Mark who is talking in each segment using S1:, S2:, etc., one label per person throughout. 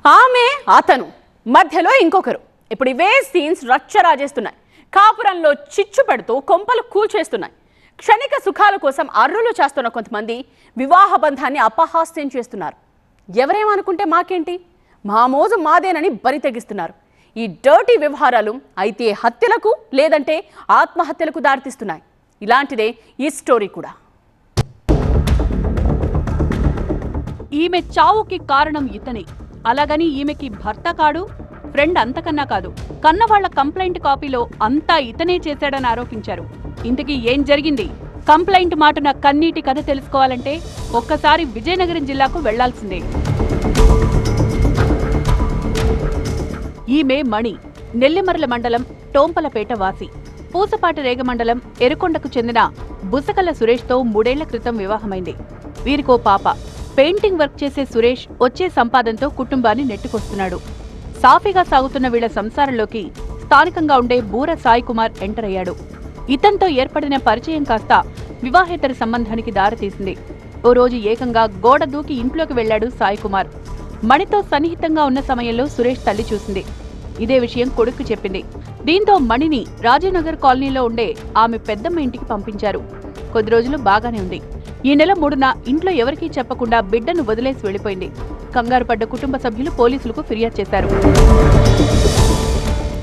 S1: ఆమె అతను మధ్యలో ఇంకొకరు. ఇప్పుడు ఇవే సీన్స్ రచ్చ రాజేస్తున్నాయి. కాపురంలో చిచ్చు పెడుతూ కొంపలు కూల్చేస్తున్నాయి. క్షణిక సుఖాల కోసం అర్రులు చేస్తున్న కొంతమంది వివాహ బంధాన్ని అపహాస్యం చేస్తున్నారు. ఎవరేమనుకుంటే మాకేంటి, మా మోజు మాదేనని బరి తెగిస్తున్నారు. ఈ డర్టీ వ్యవహారాలు అయితే హత్యలకు లేదంటే ఆత్మహత్యలకు దారితీస్తున్నాయి. ఇలాంటిదే ఈ స్టోరీ కూడా.
S2: ఈమె చావుకి కారణం ఇతనే. అలాగని ఈమెకి భర్త కాడు, ఫ్రెండ్ అంతకన్నా కాదు. కన్నవాళ్ల కంప్లైంట్ కాపీలో అంతా ఇతనే చేశాడని ఆరోపించారు. ఇంతకీ ఏం జరిగింది? కంప్లైంట్ మాటున కన్నీటి కథ తెలుసుకోవాలంటే ఒక్కసారి విజయనగరం జిల్లాకు వెళ్లాల్సిందే. ఈమె మణి, నెల్లిమర్ల మండలం టోంపలపేట వాసి. పూసపాటి రేగ మండలం ఎరుకొండకు చెందిన బుసకల సురేష్తో 3 ఏళ్ల క్రితం వివాహమైంది. వీరికో పాప. పెయింటింగ్ వర్క్ చేసే సురేష్ వచ్చే సంపాదనతో కుటుంబాన్ని నెట్టుకొస్తున్నాడు. సాఫీగా సాగుతున్న వీళ్ల సంసారంలోకి స్థానికంగా ఉండే బూర సాయి కుమార్ ఎంటర్ అయ్యాడు. ఇతనితో ఏర్పడిన పరిచయం కాస్త వివాహేతర సంబంధానికి దారితీసింది. ఓ రోజు ఏకంగా గోడ దూకి ఇంట్లోకి వెళ్లాడు సాయి కుమార్. మణితో సన్నిహితంగా ఉన్న సమయంలో సురేష్ తల్లి చూసింది. ఇదే విషయం కొడుక్కు చెప్పింది. దీంతో మణిని రాజీవ్నగర్ కాలనీలో ఉండే ఆమె పెద్దమ్మ ఇంటికి పంపించారు. కొద్ది రోజులు బాగానే ఉంది. ఈ నెల 3న ఇంట్లో ఎవరికీ చెప్పకుండా బిడ్డను వదిలేసి వెళ్లిపోయింది. కంగారు పడ్డ కుటుంబ సభ్యులు పోలీసులకు ఫిర్యాదు చేశారు.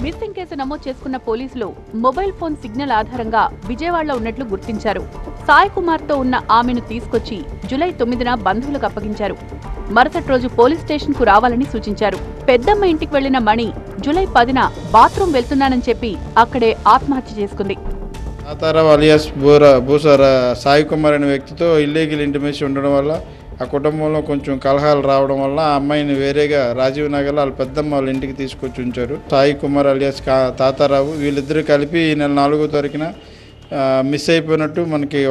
S2: మిస్సింగ్ కేసు నమోదు చేసుకున్న పోలీసులు మొబైల్ ఫోన్ సిగ్నల్ ఆధారంగా విజయవాడలో ఉన్నట్లు గుర్తించారు. సాయి కుమార్ తో ఉన్న ఆమెను తీసుకొచ్చి జూలై 9న బంధువులకు అప్పగించారు. మరుసటి రోజు పోలీస్ స్టేషన్ కు రావాలని సూచించారు. పెద్దమ్మ ఇంటికి వెళ్లిన మణి జూలై 10న బాత్రూం వెళ్తున్నానని చెప్పి అక్కడే ఆత్మహత్య చేసుకుంది.
S3: తాతారావు అలియాస్ బూసర సాయి కుమార్ అనే వ్యక్తితో ఇల్లీగల్ ఇంటిమేసి ఉండడం వల్ల ఆ కుటుంబంలో కొంచెం కలహాలు రావడం వల్ల ఆ అమ్మాయిని వేరేగా రాజీవ్ నగర్లో వాళ్ళ పెద్దమ్మ వాళ్ళ ఇంటికి తీసుకొచ్చి ఉంచారు. సాయి కుమార్ అలియాస్ తాతారావు వీళ్ళిద్దరూ కలిపి ఈ నెల 4వ తారీఖున మిస్ అయిపోయినట్టు మనకి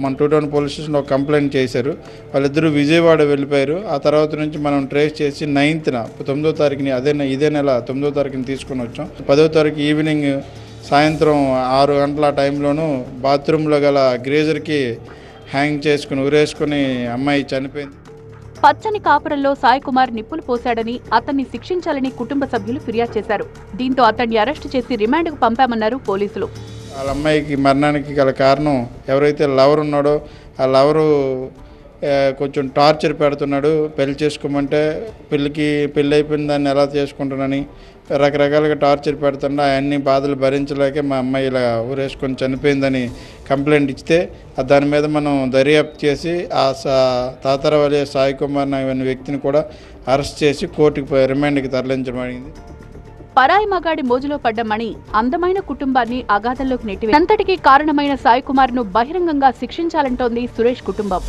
S3: మన 2 టౌన్ పోలీస్ స్టేషన్లో ఒక కంప్లైంట్ చేశారు. వాళ్ళిద్దరూ విజయవాడ వెళ్ళిపోయారు. ఆ తర్వాత నుంచి మనం ట్రేస్ చేసి 9న 9వ తారీఖుని ఇదే నెల 9వ తారీఖుని తీసుకొని వచ్చాం. 10వ తారీఖు ఈవినింగ్ సాయంత్రం 6 గంటల టైంలోనూ బాత్రూంలో గల గ్రేజర్కి హ్యాంగ్ చేసుకుని ఉరేసుకుని అమ్మాయి చనిపోయింది.
S2: పచ్చని కాపురంలో సాయి కుమార్ నిప్పులు పోశాడని అతన్ని శిక్షించాలని కుటుంబ సభ్యులు ఫిర్యాదు చేశారు. దీంతో అతన్ని అరెస్టు చేసి రిమాండ్కు పంపామన్నారు పోలీసులు.
S3: వాళ్ళ అమ్మాయికి మరణానికి గల కారణం ఎవరైతే లవర్ ఉన్నాడో ఆ లవరు కొంచెం టార్చర్ పెడుతున్నాడు. పెళ్లి చేసుకోమంటే పెళ్ళి అయిపోయిన దాన్ని ఎలా చేసుకుంటానని రకరకాలుగా టార్చర్ పెడుతుండే అన్ని బాధలు భరించలేక మా అమ్మాయి ఇలా ఊరేసుకొని చనిపోయిందని కంప్లైంట్ ఇస్తే దాని మీద మనం దర్యాప్తు చేసి ఆ తాతారావు అలియాస్ సాయి కుమార్ అనే వ్యక్తిని కూడా అరెస్ట్ చేసి కోర్టుకు రిమాండ్కి తరలించబడింది.
S2: పరాయి మగాడి మోజులో పడ్డ మణి అందమైన కుటుంబాన్ని అగాధంలోకి నెట్టివేసింది. అంతటికీ కారణమైన సాయి కుమార్ ను బహిరంగంగా శిక్షించాలంటోంది సురేష్ కుటుంబం.